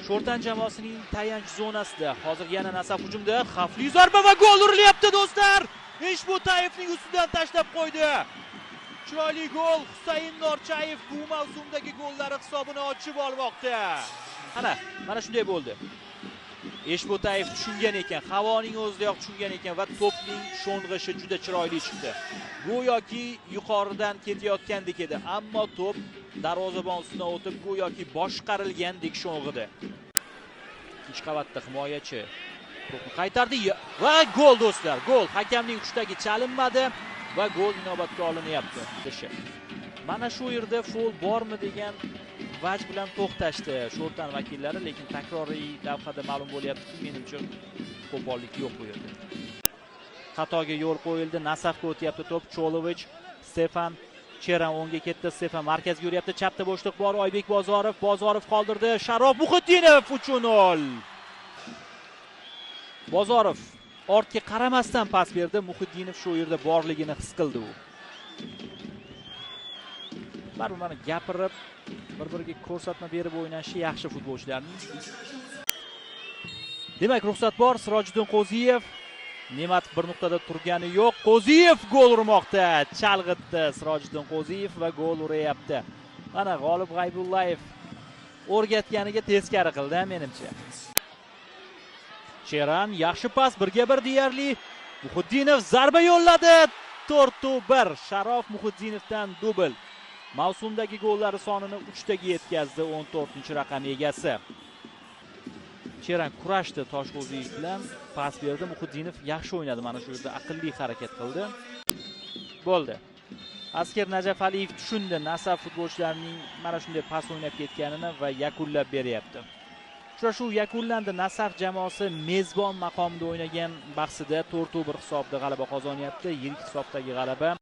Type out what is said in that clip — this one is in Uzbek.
Sho'rtan jamoasining tayanch zonasida hozir yana Nasaf hujumda xavfli zarba va gol urilyapti do'stlar. Eshbo'tayevning ustidan tashlab qo'ydi. Chiroyli gol. Husayn Norchayev bu mavsumdagi gollari hisobini ochib olmoqda. Mana shunday bo'ldi. Eshbo'tayev tushungan ekan, havoning o'zidayoq tushungan ekan va to'pning sho'ng'ishi juda chiroyli chiqdi. Go'yoki yuqoridan ketayotgandek edi, ammo to'p darvozabon ustidan o'tib go'yoki boshqarilgandek sho'ng'idi. Ikkinchi qavatda himoyachi to'pni qaytardi va gol do'stlar. Gol. Hakamning hushdagi chalinmadi va gol inobatga olinyapti. Mana shu yerda foul bormi degan vaj bilan to'xtashdi Sho'rtan vakillari, lekin takroriy lavhada ma'lum bo'lyapti-ki, menimcha qo'pollik yo'q bu yerda. Xatoga yo'l qo'yildi. Nasafga o'tyapti to'p. Cholovich, Stefan, Cheran o'ngga ketdi. Stefan markazga yuryapti. Chapda bo'shliq bor. Oybek Bozorov qoldirdi. Sharof Muhiddinov 3-0. Bozorov ortga qaramasdan pas berdi. Muhiddinov shu yerda borligini his qildi u. Mana gapirib, bir-biriga ko'rsatma berib o'ynashi yaxshi futbolchilarning. Demak, ruxsat bor. Sirojiddin Qo'ziyev, Ne'mat bir nuqtada turgani yo'q. Qo'ziyev gol urmoqda. Chalg'itdi Sirojiddin Qo'ziyev va gol uryapti. Mana G'olib G'aybullayev o'rgatganiga teskari qildi menimcha. Cheran yaxshi pas, 1-1 deyarli. Muhiddinov zarba yo'lladi. 4-1. Sharof Muhiddinovdan dubl. Mavsumdagi gollari sonini 3 taga yetkazdi 14-raqam egasi. Cheran kurashdi Toshg'o'ziyev bilan, pas berdi. Muhiddinov yaxshi o'ynadi, mana shu yerda aqlli harakat qildi. Bo'ldi. Asker Najafaliyev tushundi Nasaf futbolchilarining mana shunday pas o'ynab ketganini va yakunlab beryapti. Uchrashuv yakunlandi. Nasaf jamoasi mezbon maqomida o'ynagan bahsida 4-1 hisobda g'alaba qozonyapti. Yirik hisobdagi g'alaba.